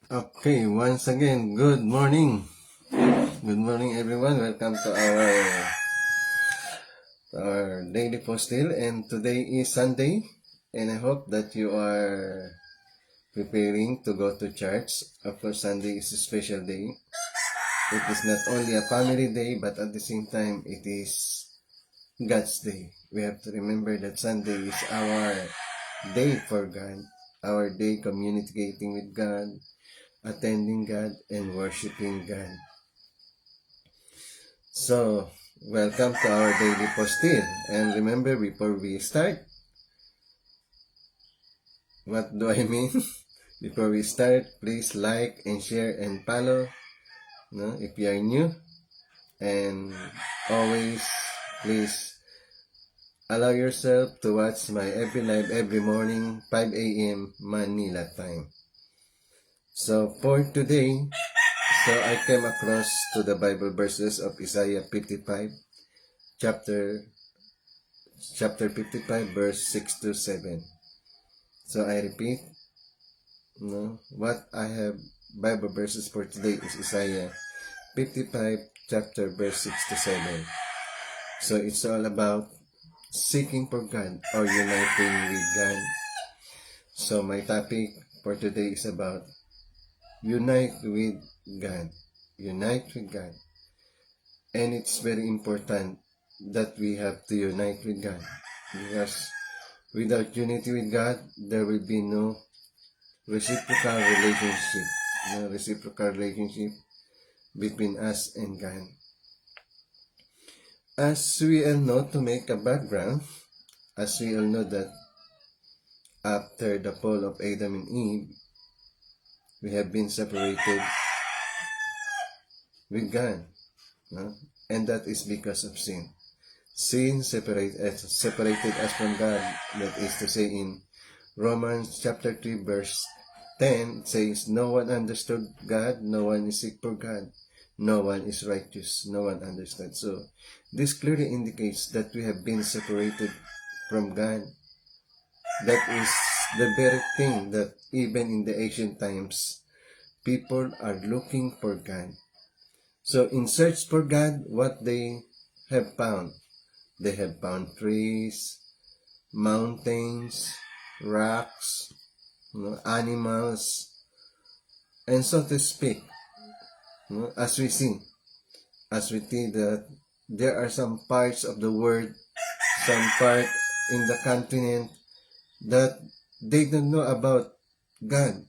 Okay, once again, good morning. Good morning, everyone. Welcome to our daily postil. And today is Sunday, and I hope that you are preparing to go to church. Of course, Sunday is a special day. It is not only a family day, but at the same time, it is God's day. We have to remember that Sunday is our day for God, our day communicating with God, attending God, and worshiping God. So, welcome to our daily postil. And remember, before we start, what do I mean? Before we start, please like and share and follow, no, if you are new. And always, please allow yourself to watch my every live every morning, 5 a.m. Manila time. So, for today, I came across to the Bible verses of Isaiah 55, chapter 55, verse 6 to 7. So I repeat, what I have Bible verses for today is Isaiah 55, chapter verse 6 to 7. So it's all about seeking for God or uniting with God. So my topic for today is about unite with God. Unite with God. And it's very important that we have to unite with God, because without unity with God, there will be no reciprocal relationship. No reciprocal relationship between us and God. As we all know, to make a background, as we all know that after the fall of Adam and Eve, we have been separated with God. No? And that is because of sin. Sin separated us from God. That is to say, in Romans chapter 3 verse 10, it says, no one understood God, no one is seek for God, no one is righteous, no one understands. So this clearly indicates that we have been separated from God. That is the very thing that even in the ancient times, people are looking for God. So in search for God, what they have found? They have found trees, mountains, rocks, animals, and so to speak. As we see that there are some parts of the world, some part in the continent that they don't know about God.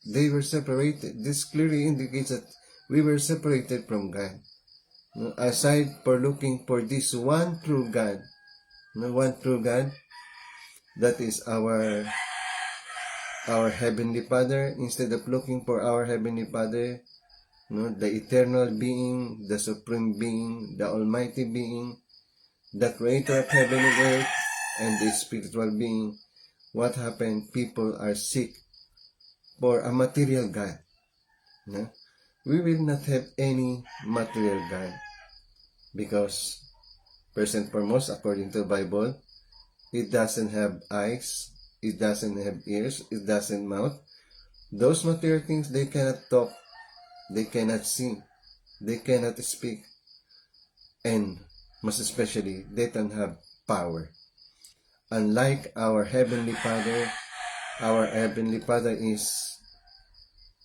They were separated. This clearly indicates that we were separated from God. Aside for looking for this one true God, that is our Heavenly Father. Instead of looking for our Heavenly Father, the eternal being, the supreme being, the almighty being, the creator of heaven and earth, and the spiritual being, what happened? People are sick for a material God. We will not have any material God, because first and foremost, according to the Bible, it doesn't have eyes, it doesn't have ears, it doesn't mouth. Those material things, they cannot talk, they cannot sing, they cannot speak, and most especially, they don't have power. Unlike our Heavenly Father is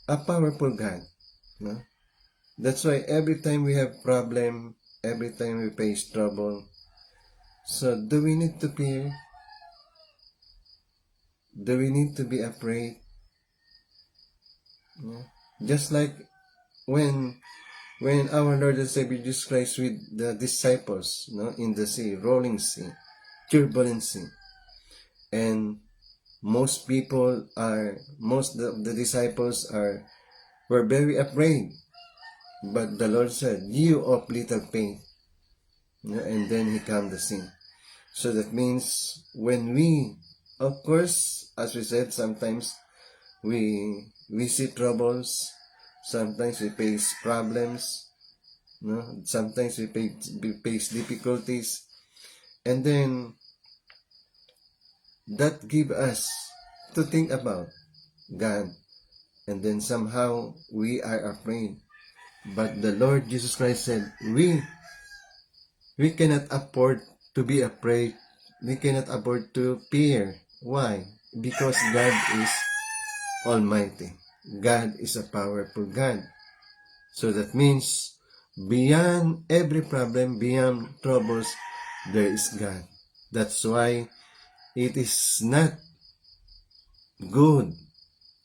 a powerful God. No? That's why every time we have problem, every time we face trouble, so do we need to fear? Do we need to be afraid? No? Just like when our Lord and Savior Jesus Christ with the disciples, in the sea, rolling sea, turbulent sea, and most of the disciples were very afraid, but the Lord said, "You of little faith," and then He calmed the sea. So that means when we, of course, as we said, sometimes we see troubles, sometimes we face problems, sometimes we face difficulties, and then that give us to think about God, And then somehow we are afraid. But the Lord Jesus Christ said, we cannot afford to be afraid. We cannot afford to fear. Why? Because God is Almighty. God is a powerful God. So that means beyond every problem, beyond troubles, there is God. That's why it is not good,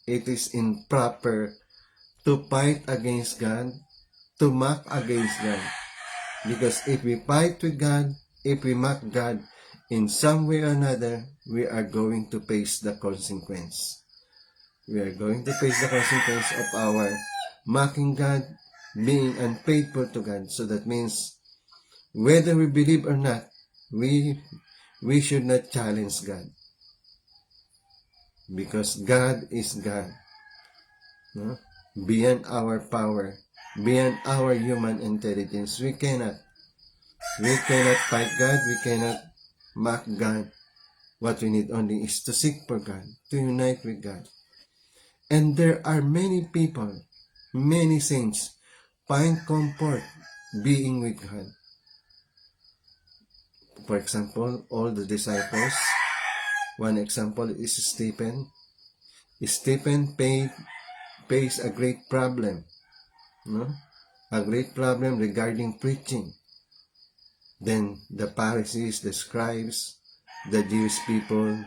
it is improper to fight against God, to mock against God. Because if we fight with God, if we mock God, in some way or another, we are going to face the consequence. We are going to face the consequence of our mocking God, being unfaithful to God. So that means, whether we believe or not, we should not challenge God. Because God is God. No? Beyond our power, beyond our human intelligence, we cannot fight God, we cannot mock God. What we need only is to seek for God, to unite with God. And there are many people, many saints, find comfort being with God. For example, all the disciples. One example is Stephen. Stephen faced a great problem. No? A great problem regarding preaching. Then the Pharisees, the scribes, the Jewish people,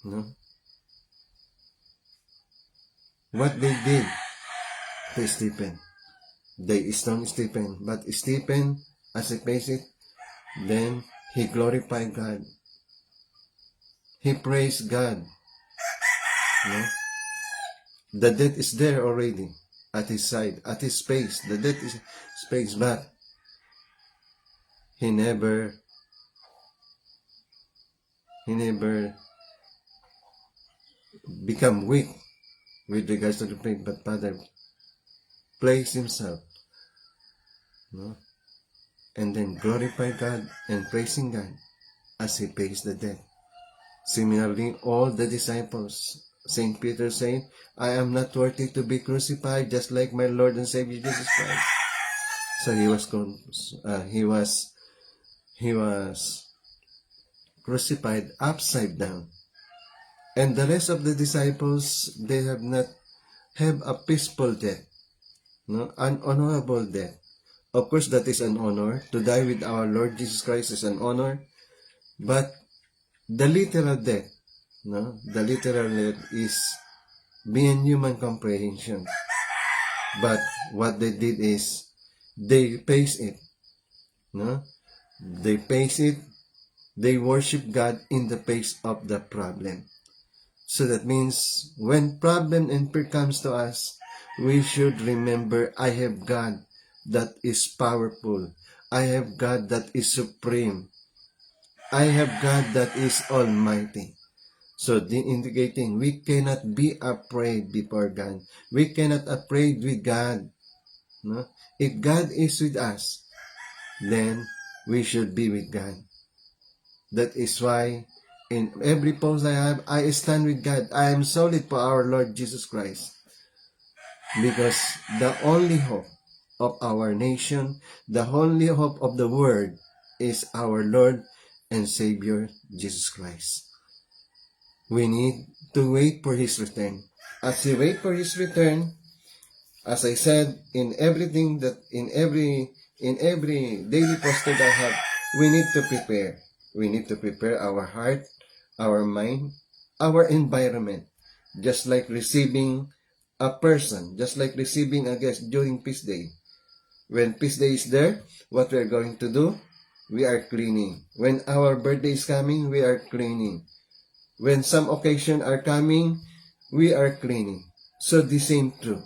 no? What they did to Stephen? They stoned Stephen. But Stephen, as he faced it, then he glorified God. He praised God. No? The death is there already at his side, at his space. The death is space, but he never become weak with regards to the faith, but rather placed himself, no? And then glorify God and praising God as he faced the death. Similarly, all the disciples, St. Peter said, I am not worthy to be crucified, just like my Lord and Savior Jesus Christ. So he was crucified upside down. And the rest of the disciples, they have not have a peaceful death, no, an honorable death. Of course, that is an honor. To die with our Lord Jesus Christ is an honor. But the literal death, no, the literal death is beyond human comprehension. But what they did is they face it, no, they face it. They worship God in the face of the problem. So that means when problem and fear comes to us, we should remember, I have God that is powerful. I have God that is supreme. I have God that is almighty. So indicating we cannot be afraid before God. We cannot afraid with God. No? If God is with us, then we should be with God. That is why in every post I have, I stand with God. I am solid for our Lord Jesus Christ. Because the only hope of our nation, the only hope of the world is our Lord and Savior Jesus Christ. We need to wait for His return. As we wait for His return, as I said, in everything that in every daily post that I have, we need to prepare. We need to prepare our heart, our mind, our environment, just like receiving a person, just like receiving a guest during Peace Day. When Peace Day is there, what we are going to do? We are cleaning. When our birthday is coming, we are cleaning. When some occasion are coming, we are cleaning. So the same true.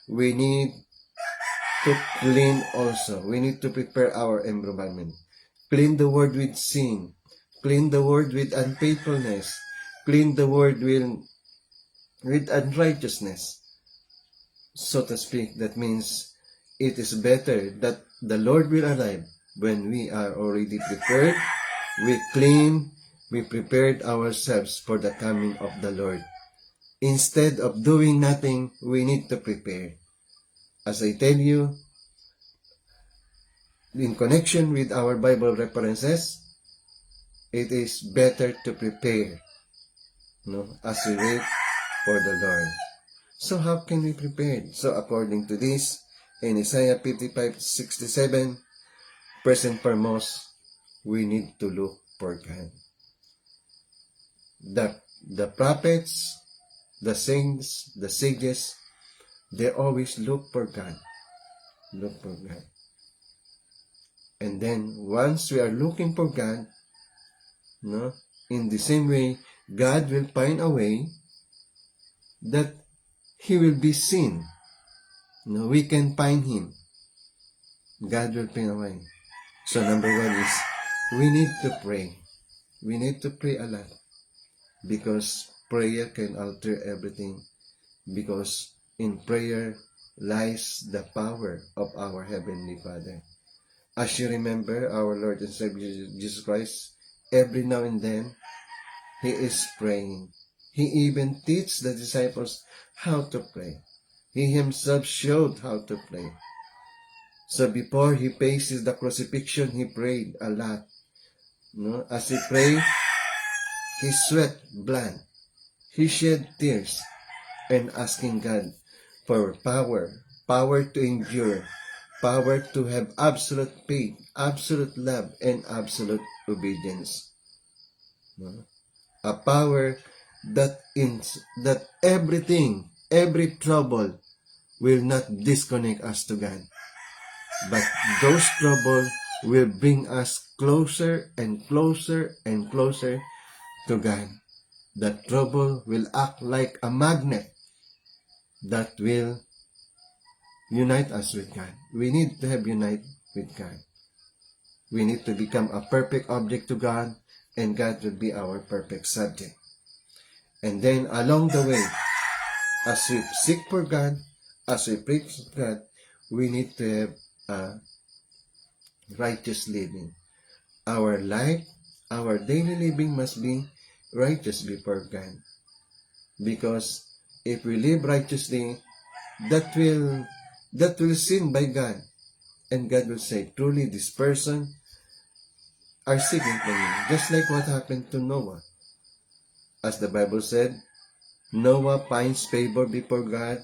We need to clean also. We need to prepare our environment. Clean the word with sin. Clean the word with unfaithfulness. Clean the word with unrighteousness. So to speak, that means it is better that the Lord will arrive when we are already prepared, we clean, we prepared ourselves for the coming of the Lord. Instead of doing nothing, we need to prepare. As I tell you, in connection with our Bible references, it is better to prepare, as we wait for the Lord. So how can we prepare? So according to this, in Isaiah 55:67, first and foremost, we need to look for God. The prophets, the saints, the sages, they always look for God. Look for God. And then, once we are looking for God, in the same way, God will find a way that He will be seen. We can find Him. God will find a way. So number one is, we need to pray. We need to pray a lot. Because prayer can alter everything. Because in prayer lies the power of our Heavenly Father. As you remember, our Lord and Savior Jesus Christ, every now and then, He is praying. He even teaches the disciples how to pray. He Himself showed how to pray. So before He faces the crucifixion, He prayed a lot. As He prayed, He sweat blood. He shed tears and asking God for power to endure, power to have absolute faith, absolute love, and absolute obedience. A power that everything, every trouble will not disconnect us to God. But those trouble will bring us closer and closer and closer to God. That trouble will act like a magnet that will unite us with God. We need to have unite with God. We need to become a perfect object to God, and God will be our perfect subject. And then along the way, as we seek for God, as we preach God, we need to have a righteous living. Our life, our daily living must be righteous before God. Because if we live righteously, that will seen by God. And God will say, truly this person are seeking for me. Just like what happened to Noah. As the Bible said, Noah finds favor before God.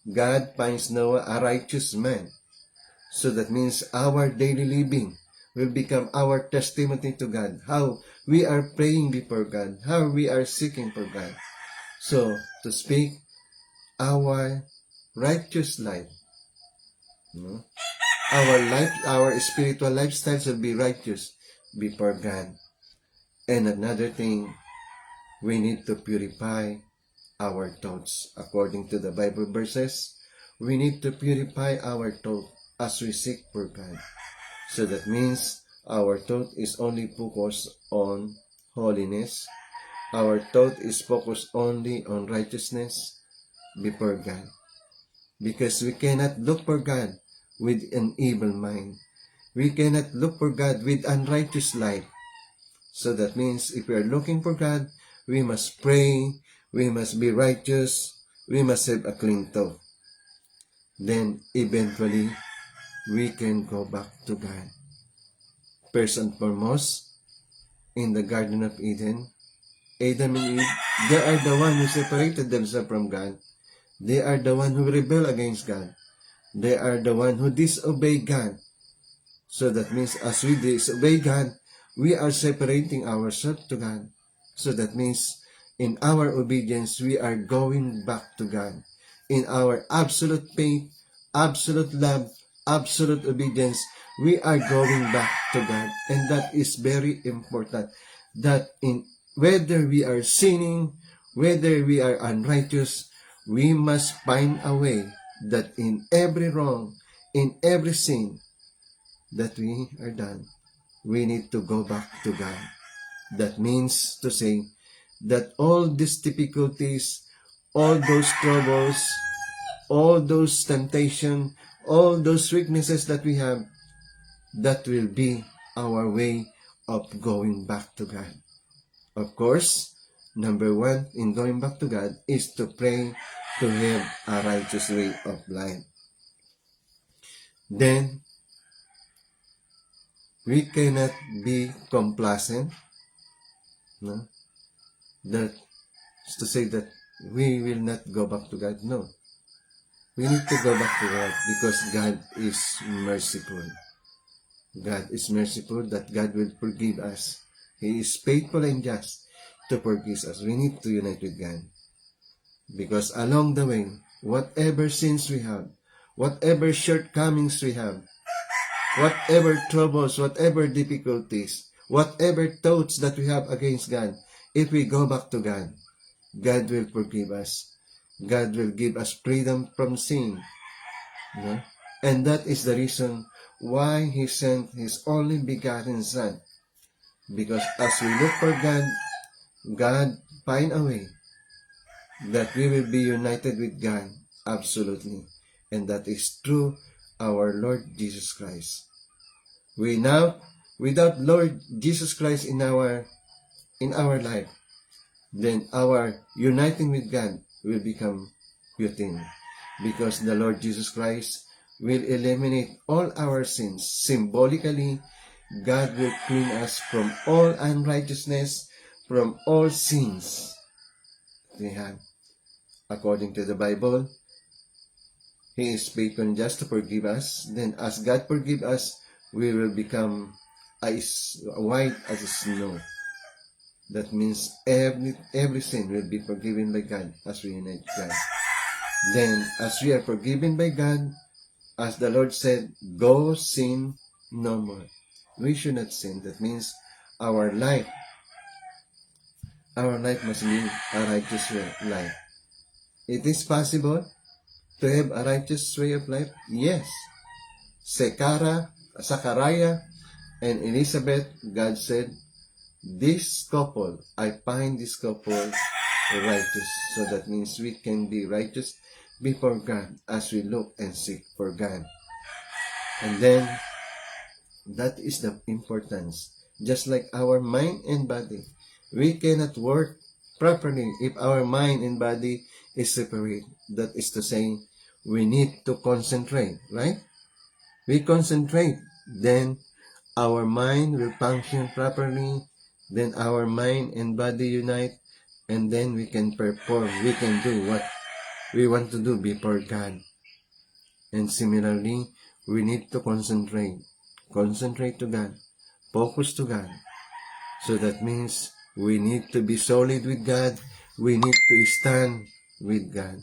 God finds Noah a righteous man. So that means our daily living will become our testimony to God. How we are praying before God. How we are seeking for God. So, to speak, our righteous life. Our spiritual lifestyles will be righteous before God. And another thing, we need to purify our thoughts. According to the Bible verses, we need to purify our thought as we seek for God. So that means our thought is only focused on holiness. Our thought is focused only on righteousness before God. Because we cannot look for God with an evil mind. We cannot look for God with unrighteous life. So that means if we are looking for God, we must pray, we must be righteous, we must have a clean thought. Then eventually, we can go back to God. First and foremost, in the Garden of Eden, Adam and Eve, they are the one who separated themselves from God. They are the one who rebel against God. They are the one who disobey God. So that means as we disobey God, we are separating ourselves to God. So that means in our obedience, we are going back to God. In our absolute faith, absolute love, absolute obedience, we are going back to God. And that is very important. That in whether we are sinning, whether we are unrighteous, we must find a way that in every wrong, in every sin that we are done, we need to go back to God. That means to say that all these difficulties, all those troubles, all those temptations, all those weaknesses that we have, that will be our way of going back to God. Of course, number one in going back to God is to pray to have a righteous way of life. Then, we cannot be complacent, no? That is to say that we will not go back to God. No. We need to go back to God because God is merciful. God is merciful that God will forgive us. He is faithful and just to forgive us. We need to unite with God. Because along the way, whatever sins we have, whatever shortcomings we have, whatever troubles, whatever difficulties, whatever thoughts that we have against God, if we go back to God, God will forgive us. God will give us freedom from sin. No? And that is the reason why He sent His only begotten Son. Because as we look for God, God find a way that we will be united with God absolutely. And that is through our Lord Jesus Christ. We now, without Lord Jesus Christ in our life, then our uniting with God will become routine. Because the Lord Jesus Christ will eliminate all our sins. Symbolically, God will clean us from all unrighteousness, from all sins we have. According to the Bible, He is faithful and just to forgive us. Then as God forgive us, we will become white as snow. That means every sin will be forgiven by God as we unite God. Then, as we are forgiven by God, as the Lord said, go sin no more. We should not sin. That means our life must be a righteous life. It is possible to have a righteous way of life? Yes. Zechariah and Elizabeth, God said, this couple, I find this couple righteous. So that means we can be righteous before God as we look and seek for God. And then, that is the importance. Just like our mind and body, we cannot work properly if our mind and body is separate. That is to say, we need to concentrate, right? We concentrate, then our mind will function properly, then our mind and body unite, and then we can perform, we can do what we want to do before God. And similarly, we need to concentrate to God, focus to God. So that means we need to be solid with God, we need to stand with God.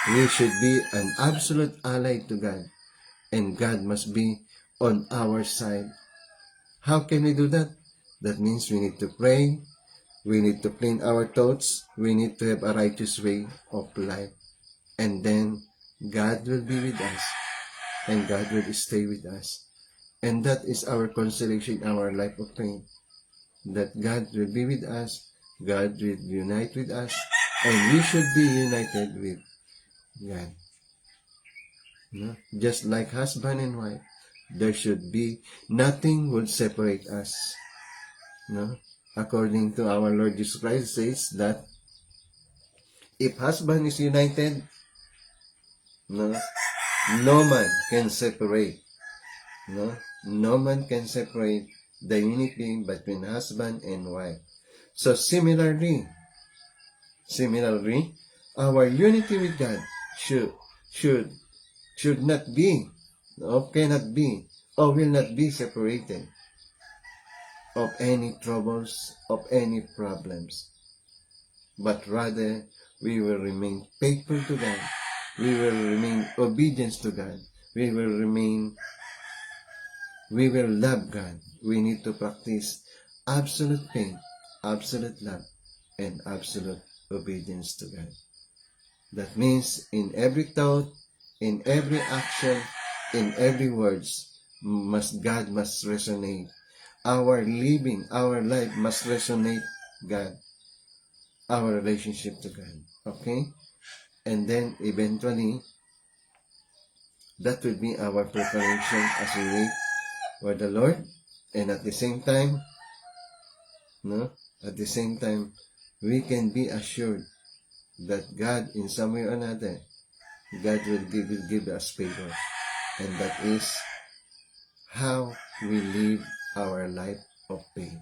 We should be an absolute ally to God, and God must be on our side. How can we do that? That means we need to pray, we need to clean our thoughts, we need to have a righteous way of life. And then God will be with us, and God will stay with us. And that is our consolation, our life of faith. That God will be with us, God will unite with us, and we should be united with God. No? Just like husband and wife, there should be nothing would separate us. No? According to our Lord Jesus Christ says that if husband is united, no man can separate. No man can separate the unity between husband and wife. So similarly, our unity with God should not be, or cannot be, or will not be separated of any troubles, of any problems. But rather, we will remain faithful to God. We will remain obedient to God. We will love God. We need to practice absolute faith, absolute love, and absolute obedience to God. That means in every thought, in every action, in every words, God must resonate. Our living, our life must resonate God. Our relationship to God. Okay? And then eventually, that will be our preparation as we wait for the Lord. And at the same time, At the same time, we can be assured that God, in some way or another, God will give us favor. And that is how we live our life of faith.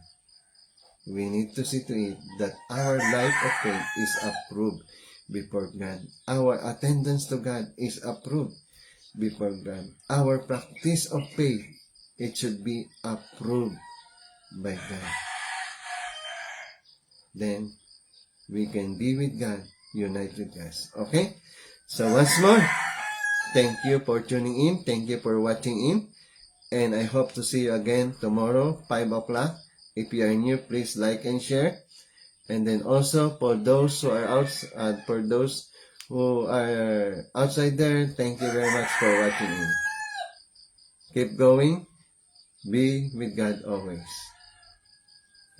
We need to see to it that our life of faith is approved before God. Our attendance to God is approved before God. Our practice of faith, it should be approved by God. Then, we can be with God, unite with us. Okay? So once more, thank you for tuning in. Thank you for watching in. And I hope to see you again tomorrow, 5 o'clock. If you are new, please like and share. And then also, for those who are outside there, thank you very much for watching in. Keep going. Be with God always.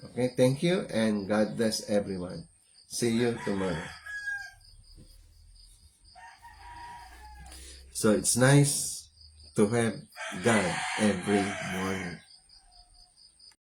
Okay, thank you, and God bless everyone. See you tomorrow. So it's nice to have God every morning.